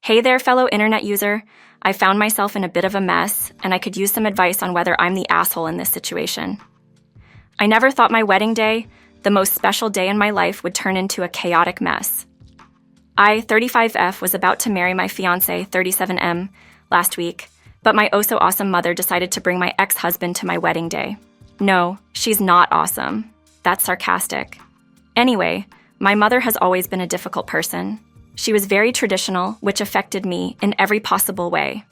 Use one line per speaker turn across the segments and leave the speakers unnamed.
Hey there, fellow internet user. I found myself in a bit of a mess, and I could use some advice on whether I'm the asshole in this situation. I never thought my wedding day, the most special day in my life, would turn into a chaotic mess. I, 35F, was about to marry my fiancé, 37M, last week, but my oh-so-awesome mother decided to bring my ex-husband to my wedding day. No, she's not awesome. That's sarcastic. Anyway, my mother has always been a difficult person. She was very traditional, which affected me in every possible way.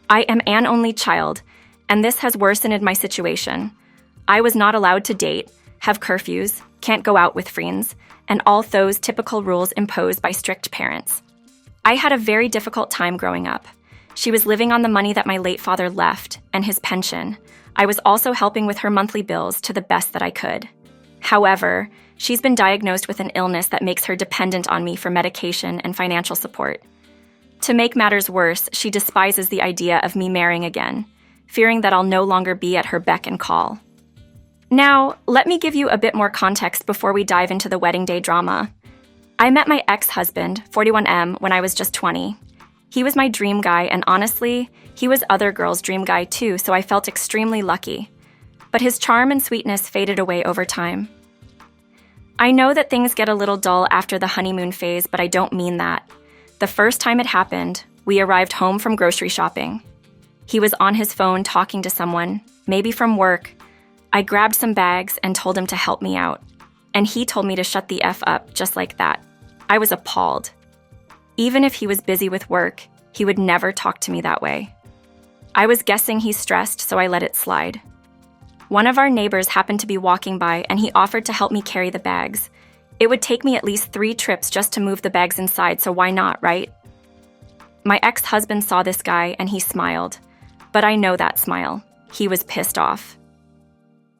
I am an only child, and this has worsened my situation. I was not allowed to date, have curfews, can't go out with friends, and all those typical rules imposed by strict parents. I had a very difficult time growing up. She was living on the money that my late father left and his pension. I was also helping with her monthly bills to the best that I could. However, she's been diagnosed with an illness that makes her dependent on me for medication and financial support. To make matters worse, she despises the idea of me marrying again, fearing that I'll no longer be at her beck and call. Now, let me give you a bit more context before we dive into the wedding day drama. I met my ex-husband, 41M, when I was just 20. He was my dream guy, and honestly, he was other girls' dream guy too, so I felt extremely lucky. But his charm and sweetness faded away over time. I know that things get a little dull after the honeymoon phase, but I don't mean that. The first time it happened, we arrived home from grocery shopping. He was on his phone talking to someone, maybe from work. I grabbed some bags and told him to help me out. And he told me to shut the F up just like that. I was appalled. Even if he was busy with work, he would never talk to me that way. I was guessing he's stressed, so I let it slide. One of our neighbors happened to be walking by, and he offered to help me carry the bags. It would take me at least 3 trips just to move the bags inside, so why not, right? My ex-husband saw this guy, and he smiled. But I know that smile. He was pissed off.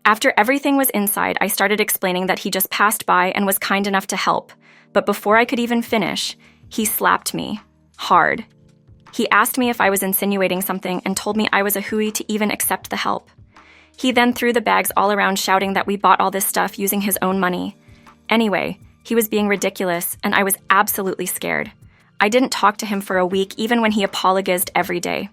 After everything was inside, I started explaining that he just passed by and was kind enough to help. But before I could even finish, he slapped me. Hard. He asked me if I was insinuating something and told me I was a hooey to even accept the help. He then threw the bags all around, shouting that we bought all this stuff using his own money. Anyway, he was being ridiculous, and I was absolutely scared. I didn't talk to him for a week, even when he apologized every day.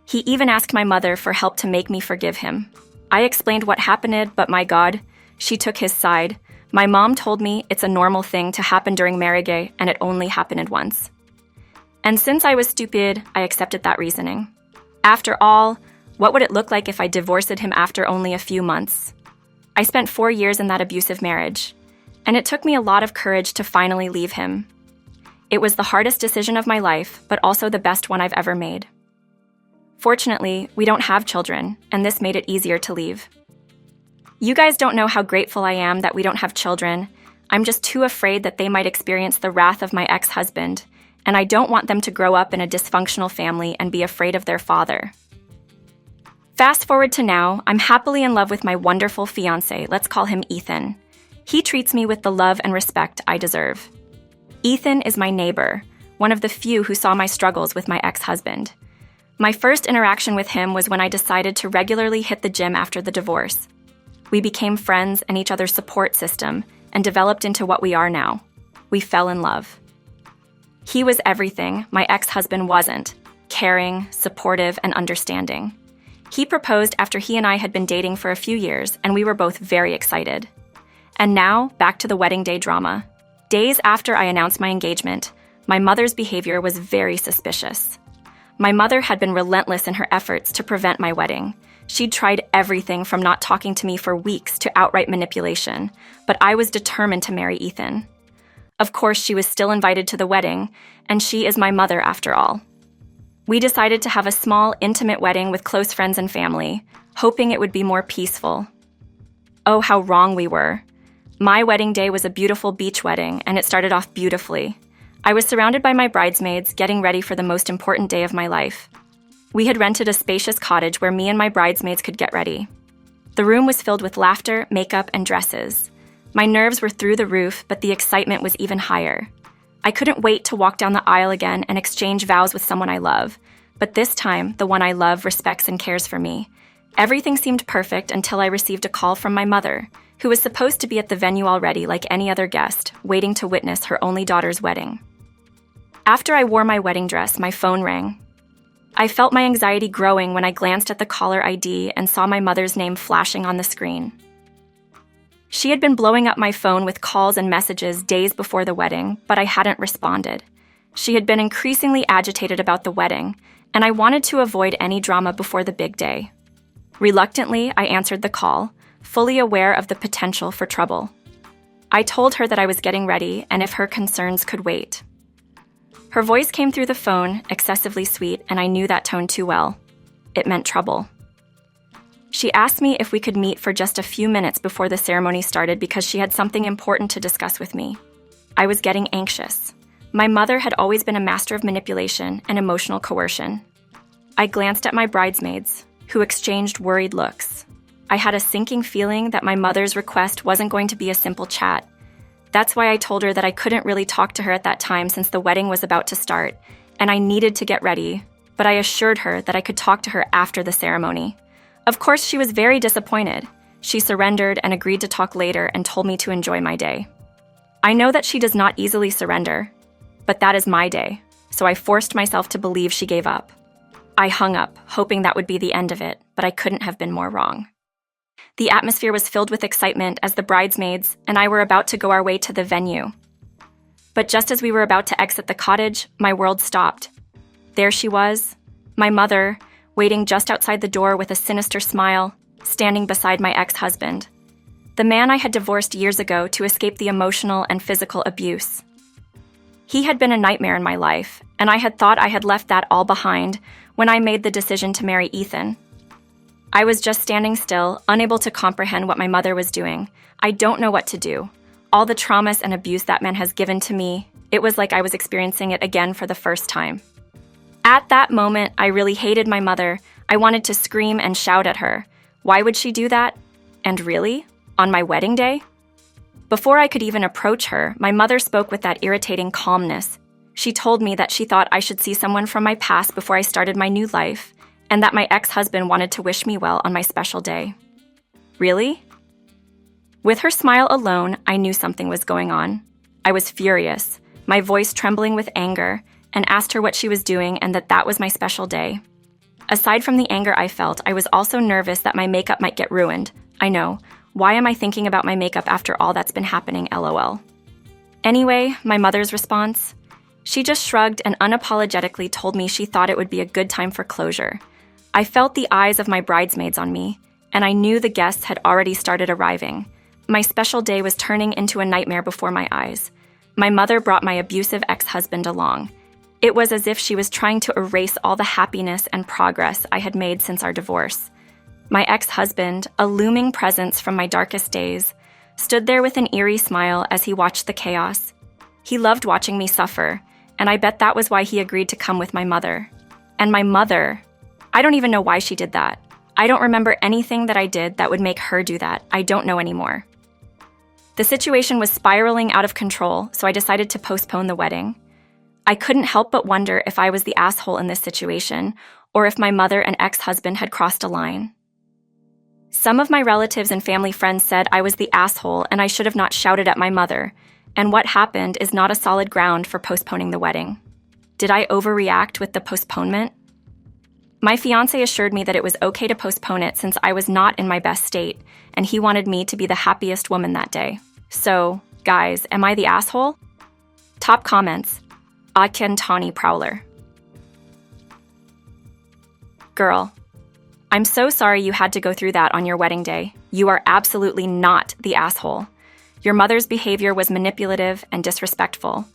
He even asked my mother for help to make me forgive him. I explained what happened, but my God, she took his side. My mom told me it's a normal thing to happen during marriage, and it only happened once. And since I was stupid, I accepted that reasoning. After all, what would it look like if I divorced him after only a few months? I spent 4 years in that abusive marriage, and it took me a lot of courage to finally leave him. It was the hardest decision of my life, but also the best one I've ever made. Fortunately, we don't have children, and this made it easier to leave. You guys don't know how grateful I am that we don't have children. I'm just too afraid that they might experience the wrath of my ex-husband, and I don't want them to grow up in a dysfunctional family and be afraid of their father. Fast forward to now, I'm happily in love with my wonderful fiancé, let's call him Ethan. He treats me with the love and respect I deserve. Ethan is my neighbor, one of the few who saw my struggles with my ex-husband. My first interaction with him was when I decided to regularly hit the gym after the divorce. We became friends and each other's support system and developed into what we are now. We fell in love. He was everything my ex-husband wasn't: caring, supportive, and understanding. He proposed after he and I had been dating for a few years, and we were both very excited. And now, back to the wedding day drama. Days after I announced my engagement, my mother's behavior was very suspicious. My mother had been relentless in her efforts to prevent my wedding. She'd tried everything from not talking to me for weeks to outright manipulation, but I was determined to marry Ethan. Of course, she was still invited to the wedding, and she is my mother after all. We decided to have a small, intimate wedding with close friends and family, hoping it would be more peaceful. Oh, how wrong we were. My wedding day was a beautiful beach wedding, and it started off beautifully. I was surrounded by my bridesmaids, getting ready for the most important day of my life. We had rented a spacious cottage where me and my bridesmaids could get ready. The room was filled with laughter, makeup, and dresses. My nerves were through the roof, but the excitement was even higher. I couldn't wait to walk down the aisle again and exchange vows with someone I love. But this time, the one I love respects and cares for me. Everything seemed perfect until I received a call from my mother, who was supposed to be at the venue already like any other guest, waiting to witness her only daughter's wedding. After I wore my wedding dress, my phone rang. I felt my anxiety growing when I glanced at the caller ID and saw my mother's name flashing on the screen. She had been blowing up my phone with calls and messages days before the wedding, but I hadn't responded. She had been increasingly agitated about the wedding, and I wanted to avoid any drama before the big day. Reluctantly, I answered the call, fully aware of the potential for trouble. I told her that I was getting ready and if her concerns could wait. Her voice came through the phone, excessively sweet, and I knew that tone too well. It meant trouble. She asked me if we could meet for just a few minutes before the ceremony started because she had something important to discuss with me. I was getting anxious. My mother had always been a master of manipulation and emotional coercion. I glanced at my bridesmaids, who exchanged worried looks. I had a sinking feeling that my mother's request wasn't going to be a simple chat. That's why I told her that I couldn't really talk to her at that time since the wedding was about to start, and I needed to get ready, but I assured her that I could talk to her after the ceremony. Of course, she was very disappointed. She surrendered and agreed to talk later and told me to enjoy my day. I know that she does not easily surrender, but that is my day, so I forced myself to believe she gave up. I hung up, hoping that would be the end of it, but I couldn't have been more wrong. The atmosphere was filled with excitement as the bridesmaids and I were about to go our way to the venue. But just as we were about to exit the cottage, my world stopped. There she was, my mother, waiting just outside the door with a sinister smile, standing beside my ex-husband, the man I had divorced years ago to escape the emotional and physical abuse. He had been a nightmare in my life, and I had thought I had left that all behind when I made the decision to marry Ethan. I was just standing still, unable to comprehend what my mother was doing. I don't know what to do. All the traumas and abuse that man has given to me, it was like I was experiencing it again for the first time. At that moment, I really hated my mother. I wanted to scream and shout at her. Why would she do that? And really? On my wedding day? Before I could even approach her, my mother spoke with that irritating calmness. She told me that she thought I should see someone from my past before I started my new life, and that my ex-husband wanted to wish me well on my special day. Really? With her smile alone, I knew something was going on. I was furious, my voice trembling with anger, and asked her what she was doing and that was my special day. Aside from the anger I felt, I was also nervous that my makeup might get ruined. I know. Why am I thinking about my makeup after all that's been happening, LOL? Anyway, my mother's response? She just shrugged and unapologetically told me she thought it would be a good time for closure. I felt the eyes of my bridesmaids on me, and I knew the guests had already started arriving. My special day was turning into a nightmare before my eyes. My mother brought my abusive ex-husband along. It was as if she was trying to erase all the happiness and progress I had made since our divorce. My ex-husband, a looming presence from my darkest days, stood there with an eerie smile as he watched the chaos. He loved watching me suffer, and I bet that was why he agreed to come with my mother. And my mother, I don't even know why she did that. I don't remember anything that I did that would make her do that. I don't know anymore. The situation was spiraling out of control, so I decided to postpone the wedding. I couldn't help but wonder if I was the asshole in this situation, or if my mother and ex-husband had crossed a line. Some of my relatives and family friends said I was the asshole and I should have not shouted at my mother, and what happened is not a solid ground for postponing the wedding. Did I overreact with the postponement? My fiancé assured me that it was okay to postpone it since I was not in my best state, and he wanted me to be the happiest woman that day. So, guys, am I the asshole? Top comments. Akentani Prowler. Girl, I'm so sorry you had to go through that on your wedding day. You are absolutely not the asshole. Your mother's behavior was manipulative and disrespectful.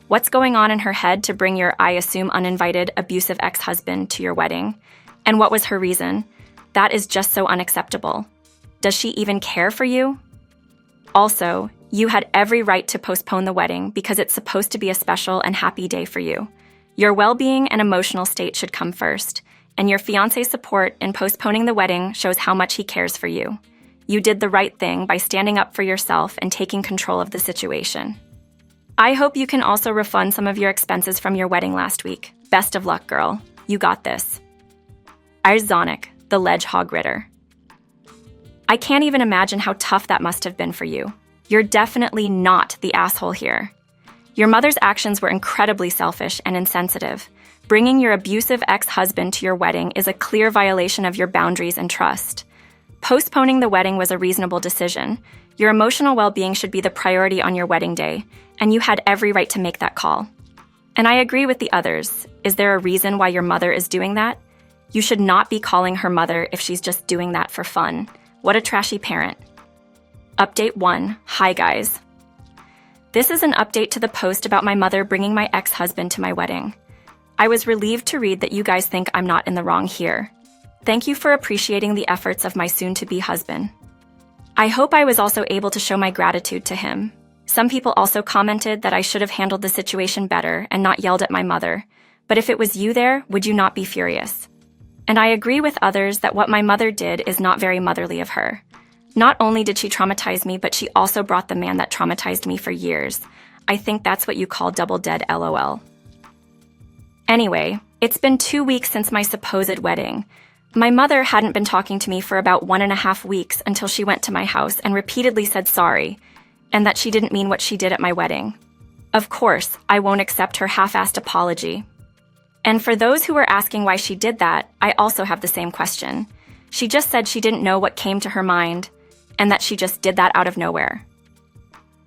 What's going on in her head to bring your, I assume, uninvited, abusive ex-husband to your wedding? And what was her reason? That is just so unacceptable. Does she even care for you? Also, you had every right to postpone the wedding because it's supposed to be a special and happy day for you. Your well-being and emotional state should come first, and your fiancé's support in postponing the wedding shows how much he cares for you. You did the right thing by standing up for yourself and taking control of the situation. I hope you can also refund some of your expenses from your wedding last week. Best of luck, girl. You got this. Arzonic, the Ledge Hog Ritter. I can't even imagine how tough that must have been for you. You're definitely not the asshole here. Your mother's actions were incredibly selfish and insensitive. Bringing your abusive ex-husband to your wedding is a clear violation of your boundaries and trust. Postponing the wedding was a reasonable decision. Your emotional well-being should be the priority on your wedding day, and you had every right to make that call. And I agree with the others. Is there a reason why your mother is doing that? You should not be calling her mother if she's just doing that for fun. What a trashy parent. Update 1. Hi guys. This is an update to the post about my mother bringing my ex-husband to my wedding. I was relieved to read that you guys think I'm not in the wrong here. Thank you for appreciating the efforts of my soon-to-be husband. I hope I was also able to show my gratitude to him. Some people also commented that I should have handled the situation better and not yelled at my mother. But if it was you there, would you not be furious? And I agree with others that what my mother did is not very motherly of her. Not only did she traumatize me, but she also brought the man that traumatized me for years. I think that's what you call double dead LOL. Anyway, it's been 2 weeks since my supposed wedding. My mother hadn't been talking to me for about 1.5 weeks until she went to my house and repeatedly said sorry, and that she didn't mean what she did at my wedding. Of course, I won't accept her half-assed apology. And for those who were asking why she did that, I also have the same question. She just said she didn't know what came to her mind, and that she just did that out of nowhere.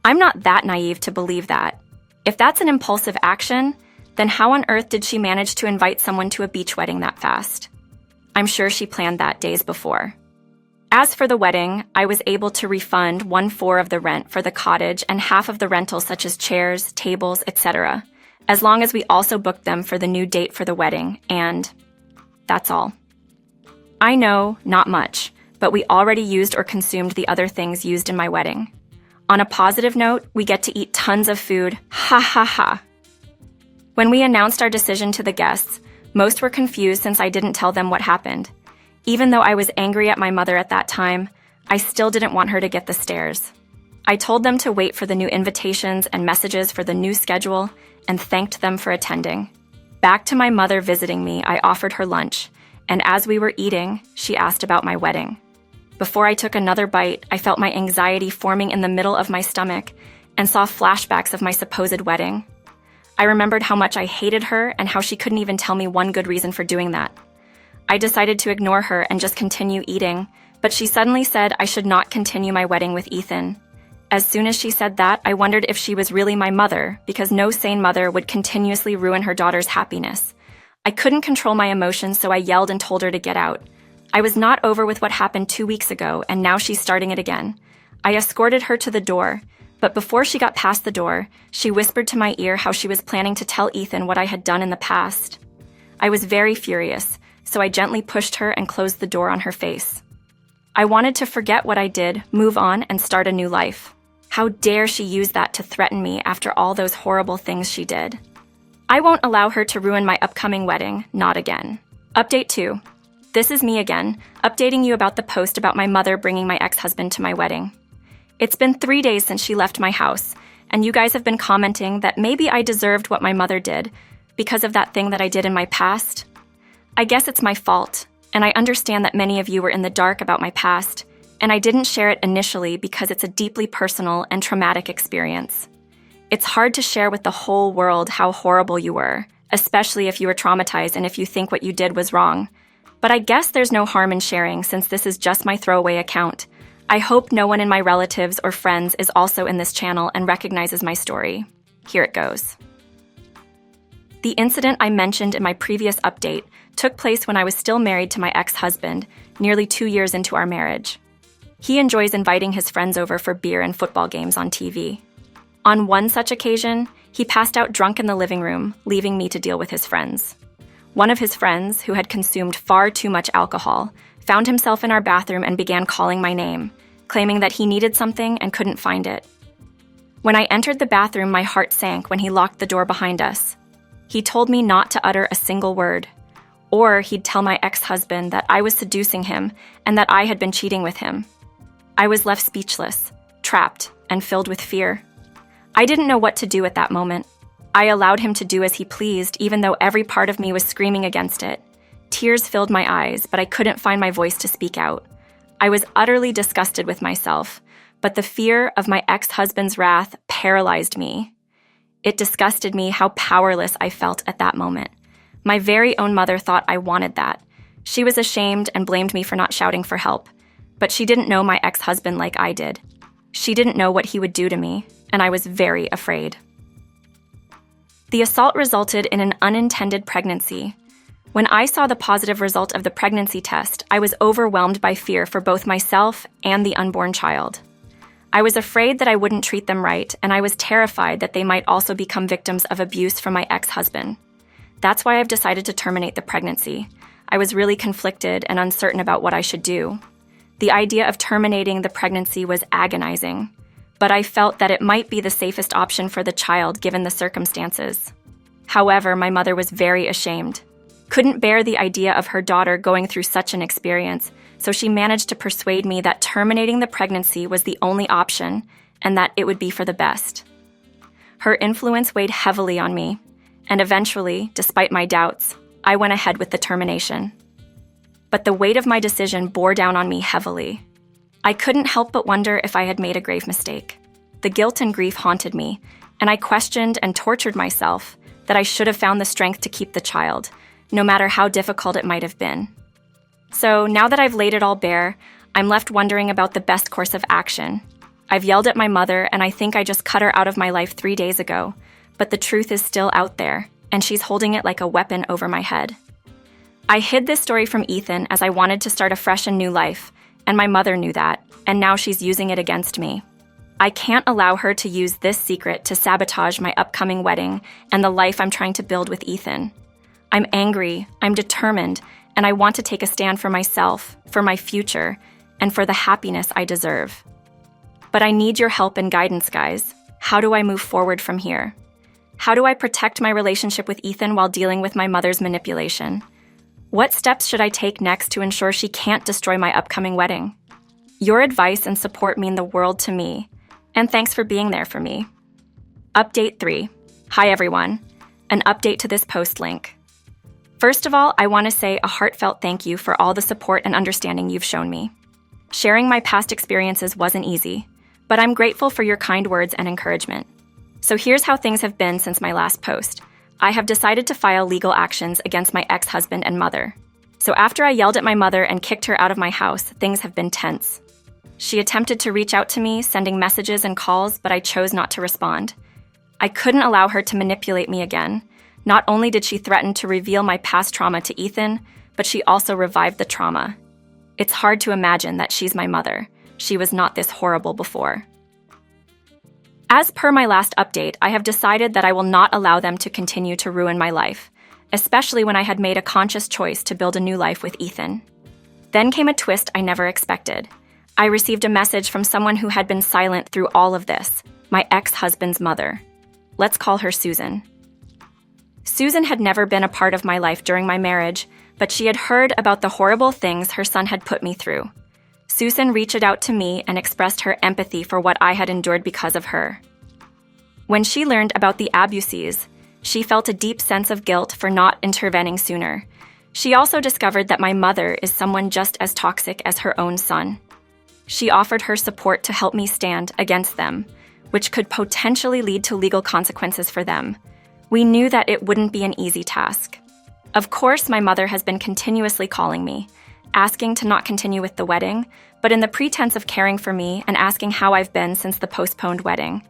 I'm not that naive to believe that. If that's an impulsive action, then how on earth did she manage to invite someone to a beach wedding that fast? I'm sure she planned that days before. As for the wedding, I was able to refund 1/4 of the rent for the cottage and half of the rentals such as chairs, tables, etc., as long as we also booked them for the new date for the wedding, and that's all. I know, not much, but we already used or consumed the other things used in my wedding. On a positive note, we get to eat tons of food. Ha ha ha. When we announced our decision to the guests, most were confused since I didn't tell them what happened. Even though I was angry at my mother at that time, I still didn't want her to get the stares. I told them to wait for the new invitations and messages for the new schedule and thanked them for attending. Back to my mother visiting me, I offered her lunch, and as we were eating, she asked about my wedding. Before I took another bite, I felt my anxiety forming in the middle of my stomach and saw flashbacks of my supposed wedding. I remembered how much I hated her and how she couldn't even tell me one good reason for doing that. I decided to ignore her and just continue eating, but she suddenly said I should not continue my wedding with Ethan. As soon as she said that, I wondered if she was really my mother, because no sane mother would continuously ruin her daughter's happiness. I couldn't control my emotions, so I yelled and told her to get out. I was not over with what happened 2 weeks ago, and now she's starting it again. I escorted her to the door, but before she got past the door, she whispered to my ear how she was planning to tell Ethan what I had done in the past. I was very furious, so I gently pushed her and closed the door on her face. I wanted to forget what I did, move on, and start a new life. How dare she use that to threaten me after all those horrible things she did? I won't allow her to ruin my upcoming wedding, not again. Update 2. This is me again, updating you about the post about my mother bringing my ex-husband to my wedding. It's been 3 days since she left my house, and you guys have been commenting that maybe I deserved what my mother did because of that thing that I did in my past. I guess it's my fault, and I understand that many of you were in the dark about my past, and I didn't share it initially because it's a deeply personal and traumatic experience. It's hard to share with the whole world how horrible you were, especially if you were traumatized and if you think what you did was wrong. But I guess there's no harm in sharing since this is just my throwaway account. I hope no one in my relatives or friends is also in this channel and recognizes my story. Here it goes. The incident I mentioned in my previous update took place when I was still married to my ex-husband, nearly 2 years into our marriage. He enjoys inviting his friends over for beer and football games on TV. On one such occasion, he passed out drunk in the living room, leaving me to deal with his friends. One of his friends, who had consumed far too much alcohol, found himself in our bathroom and began calling my name, claiming that he needed something and couldn't find it. When I entered the bathroom, my heart sank when he locked the door behind us. He told me not to utter a single word, or he'd tell my ex-husband that I was seducing him and that I had been cheating with him. I was left speechless, trapped, and filled with fear. I didn't know what to do at that moment. I allowed him to do as he pleased, even though every part of me was screaming against it. Tears filled my eyes, but I couldn't find my voice to speak out. I was utterly disgusted with myself, but the fear of my ex-husband's wrath paralyzed me. It disgusted me how powerless I felt at that moment. My very own mother thought I wanted that. She was ashamed and blamed me for not shouting for help. But she didn't know my ex-husband like I did. She didn't know what he would do to me, and I was very afraid. The assault resulted in an unintended pregnancy. When I saw the positive result of the pregnancy test, I was overwhelmed by fear for both myself and the unborn child. I was afraid that I wouldn't treat them right, and I was terrified that they might also become victims of abuse from my ex-husband. That's why I've decided to terminate the pregnancy. I was really conflicted and uncertain about what I should do. The idea of terminating the pregnancy was agonizing, but I felt that it might be the safest option for the child given the circumstances. However, my mother was very ashamed, couldn't bear the idea of her daughter going through such an experience, so she managed to persuade me that terminating the pregnancy was the only option and that it would be for the best. Her influence weighed heavily on me, and eventually, despite my doubts, I went ahead with the termination. But the weight of my decision bore down on me heavily. I couldn't help but wonder if I had made a grave mistake. The guilt and grief haunted me, and I questioned and tortured myself that I should have found the strength to keep the child, no matter how difficult it might have been. So now that I've laid it all bare, I'm left wondering about the best course of action. I've yelled at my mother, and I think I just cut her out of my life 3 days ago, but the truth is still out there, and she's holding it like a weapon over my head. I hid this story from Ethan as I wanted to start a fresh and new life, and my mother knew that, and now she's using it against me. I can't allow her to use this secret to sabotage my upcoming wedding and the life I'm trying to build with Ethan. I'm angry, I'm determined, and I want to take a stand for myself, for my future, and for the happiness I deserve. But I need your help and guidance, guys. How do I move forward from here? How do I protect my relationship with Ethan while dealing with my mother's manipulation? What steps should I take next to ensure she can't destroy my upcoming wedding? Your advice and support mean the world to me, and thanks for being there for me. Update 3. Hi everyone. An update to this post link. First of all, I want to say a heartfelt thank you for all the support and understanding you've shown me. Sharing my past experiences wasn't easy, but I'm grateful for your kind words and encouragement. So here's how things have been since my last post. I have decided to file legal actions against my ex-husband and mother. So after I yelled at my mother and kicked her out of my house, things have been tense. She attempted to reach out to me, sending messages and calls, but I chose not to respond. I couldn't allow her to manipulate me again. Not only did she threaten to reveal my past trauma to Ethan, but she also revived the trauma. It's hard to imagine that she's my mother. She was not this horrible before. As per my last update, I have decided that I will not allow them to continue to ruin my life, especially when I had made a conscious choice to build a new life with Ethan. Then came a twist I never expected. I received a message from someone who had been silent through all of this, my ex-husband's mother. Let's call her Susan. Susan had never been a part of my life during my marriage, but she had heard about the horrible things her son had put me through. Susan reached out to me and expressed her empathy for what I had endured because of her. When she learned about the abusive, she felt a deep sense of guilt for not intervening sooner. She also discovered that my mother is someone just as toxic as her own son. She offered her support to help me stand against them, which could potentially lead to legal consequences for them. We knew that it wouldn't be an easy task. Of course, my mother has been continuously calling me, asking to not continue with the wedding, but in the pretense of caring for me and asking how I've been since the postponed wedding.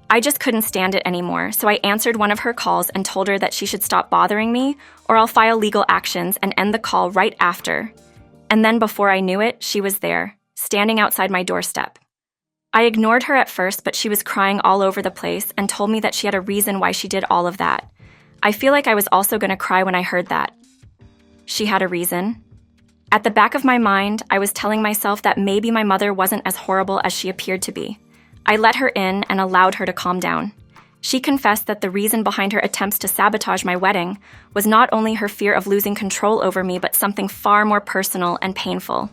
I just couldn't stand it anymore, so I answered one of her calls and told her that she should stop bothering me, or I'll file legal actions and end the call right after. And then before I knew it, she was there, standing outside my doorstep. I ignored her at first, but she was crying all over the place and told me that she had a reason why she did all of that. I feel like I was also going to cry when I heard that. She had a reason. At the back of my mind, I was telling myself that maybe my mother wasn't as horrible as she appeared to be. I let her in and allowed her to calm down. She confessed that the reason behind her attempts to sabotage my wedding was not only her fear of losing control over me, but something far more personal and painful.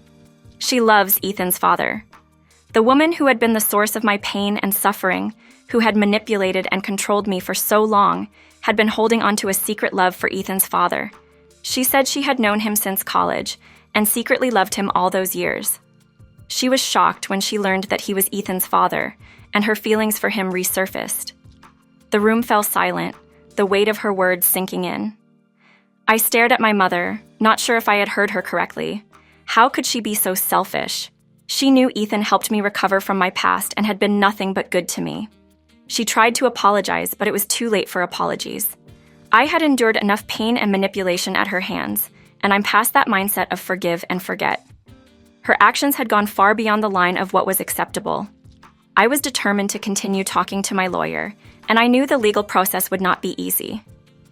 She loves Ethan's father. The woman who had been the source of my pain and suffering, who had manipulated and controlled me for so long, had been holding on to a secret love for Ethan's father. She said she had known him since college and secretly loved him all those years. She was shocked when she learned that he was Ethan's father, and her feelings for him resurfaced. The room fell silent, the weight of her words sinking in. I stared at my mother, not sure if I had heard her correctly. How could she be so selfish? She knew Ethan helped me recover from my past and had been nothing but good to me. She tried to apologize, but it was too late for apologies. I had endured enough pain and manipulation at her hands, and I'm past that mindset of forgive and forget. Her actions had gone far beyond the line of what was acceptable. I was determined to continue talking to my lawyer, and I knew the legal process would not be easy.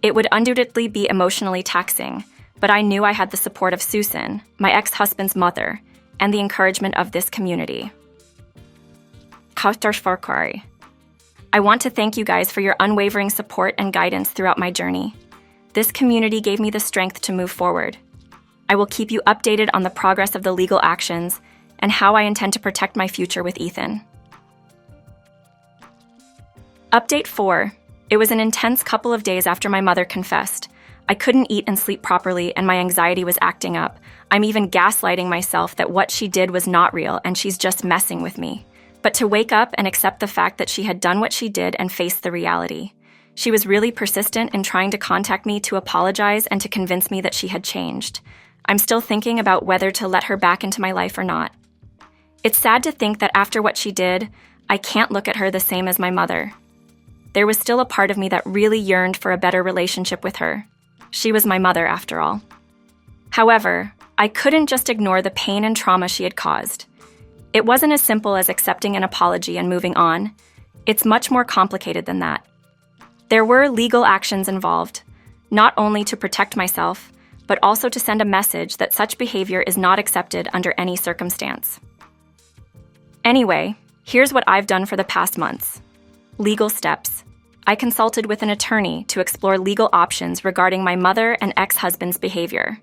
It would undoubtedly be emotionally taxing, but I knew I had the support of Susan, my ex-husband's mother, and the encouragement of this community. I want to thank you guys for your unwavering support and guidance throughout my journey. This community gave me the strength to move forward. I will keep you updated on the progress of the legal actions and how I intend to protect my future with Ethan. Update 4. It was an intense couple of days after my mother confessed. I couldn't eat and sleep properly, and my anxiety was acting up. I'm even gaslighting myself that what she did was not real and she's just messing with me. But to wake up and accept the fact that she had done what she did and face the reality. She was really persistent in trying to contact me to apologize and to convince me that she had changed. I'm still thinking about whether to let her back into my life or not. It's sad to think that after what she did, I can't look at her the same as my mother. There was still a part of me that really yearned for a better relationship with her. She was my mother, after all. However, I couldn't just ignore the pain and trauma she had caused. It wasn't as simple as accepting an apology and moving on. It's much more complicated than that. There were legal actions involved, not only to protect myself, but also to send a message that such behavior is not accepted under any circumstance. Anyway, here's what I've done for the past months. Legal steps. I consulted with an attorney to explore legal options regarding my mother and ex-husband's behavior.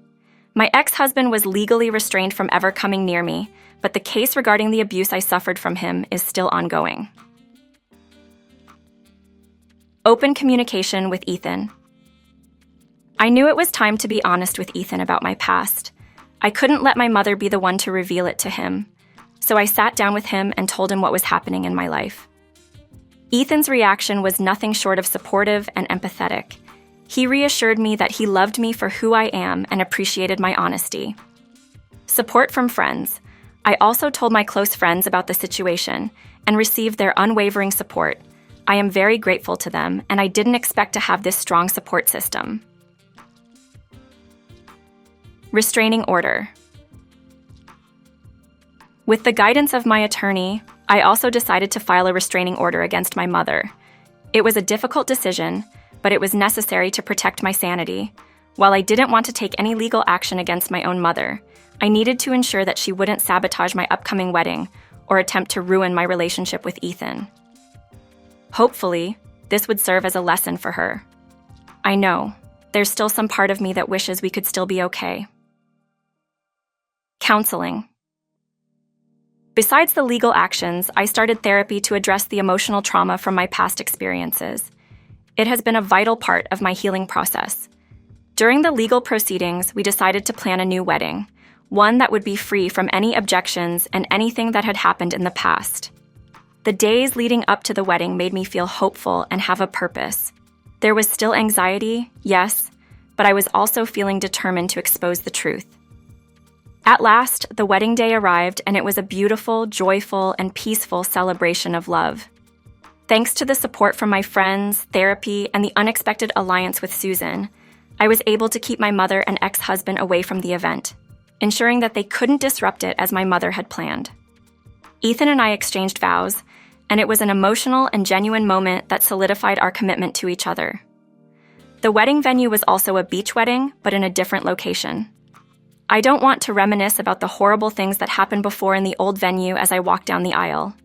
My ex-husband was legally restrained from ever coming near me, but the case regarding the abuse I suffered from him is still ongoing. Open communication with Ethan. I knew it was time to be honest with Ethan about my past. I couldn't let my mother be the one to reveal it to him, so I sat down with him and told him what was happening in my life. Ethan's reaction was nothing short of supportive and empathetic. He reassured me that he loved me for who I am and appreciated my honesty. Support from friends. I also told my close friends about the situation and received their unwavering support. I am very grateful to them, and I didn't expect to have this strong support system. Restraining order. With the guidance of my attorney, I also decided to file a restraining order against my mother. It was a difficult decision, but it was necessary to protect my sanity. While I didn't want to take any legal action against my own mother, I needed to ensure that she wouldn't sabotage my upcoming wedding or attempt to ruin my relationship with Ethan. Hopefully, this would serve as a lesson for her. I know, there's still some part of me that wishes we could still be okay. Counseling. Besides the legal actions, I started therapy to address the emotional trauma from my past experiences. It has been a vital part of my healing process. During the legal proceedings, we decided to plan a new wedding, one that would be free from any objections and anything that had happened in the past. The days leading up to the wedding made me feel hopeful and have a purpose. There was still anxiety, yes, but I was also feeling determined to expose the truth. At last, the wedding day arrived, and it was a beautiful, joyful, and peaceful celebration of love. Thanks to the support from my friends, therapy, and the unexpected alliance with Susan, I was able to keep my mother and ex-husband away from the event, ensuring that they couldn't disrupt it as my mother had planned. Ethan and I exchanged vows, and it was an emotional and genuine moment that solidified our commitment to each other. The wedding venue was also a beach wedding, but in a different location. I don't want to reminisce about the horrible things that happened before in the old venue as I walked down the aisle.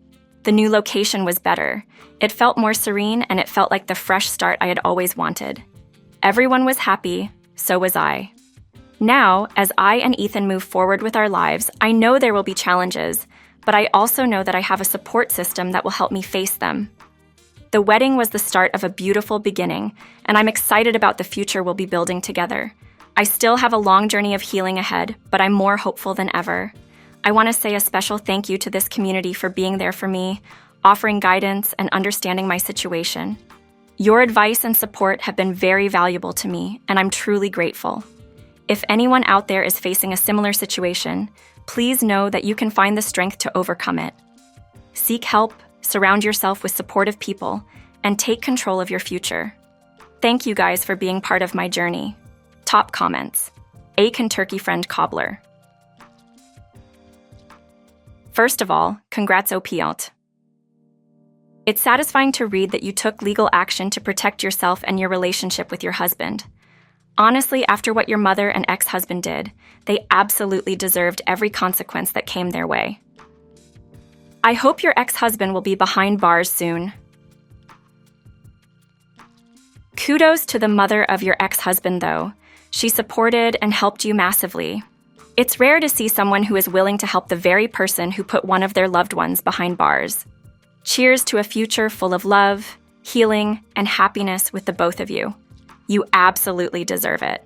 The new location was better. It felt more serene, and it felt like the fresh start I had always wanted. Everyone was happy, so was I. Now, as I and Ethan move forward with our lives, I know there will be challenges, but I also know that I have a support system that will help me face them. The wedding was the start of a beautiful beginning, and I'm excited about the future we'll be building together. I still have a long journey of healing ahead, but I'm more hopeful than ever. I want to say a special thank you to this community for being there for me, offering guidance and understanding my situation. Your advice and support have been very valuable to me, and I'm truly grateful. If anyone out there is facing a similar situation, please know that you can find the strength to overcome it. Seek help, surround yourself with supportive people, and take control of your future. Thank you guys for being part of my journey. Top comments. Aiken Turkey Friend Cobbler. First of all, congrats Opiant. It's satisfying to read that you took legal action to protect yourself and your relationship with your husband. Honestly, after what your mother and ex-husband did, they absolutely deserved every consequence that came their way. I hope your ex-husband will be behind bars soon. Kudos to the mother of your ex-husband, though. She supported and helped you massively. It's rare to see someone who is willing to help the very person who put one of their loved ones behind bars. Cheers to a future full of love, healing, and happiness with the both of you. You absolutely deserve it.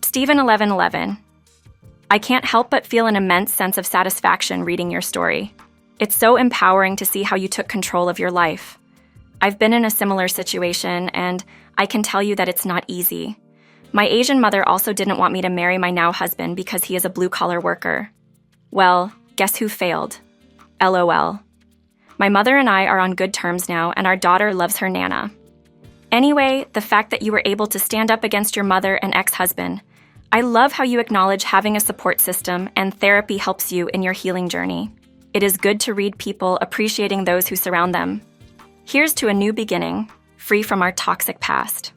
Stephen1111. I can't help but feel an immense sense of satisfaction reading your story. It's so empowering to see how you took control of your life. I've been in a similar situation, and I can tell you that it's not easy. My Asian mother also didn't want me to marry my now husband because he is a blue-collar worker. Well, guess who failed? LOL. My mother and I are on good terms now, and our daughter loves her Nana. Anyway, the fact that you were able to stand up against your mother and ex-husband, I love how you acknowledge having a support system and therapy helps you in your healing journey. It is good to read people appreciating those who surround them. Here's to a new beginning, free from our toxic past.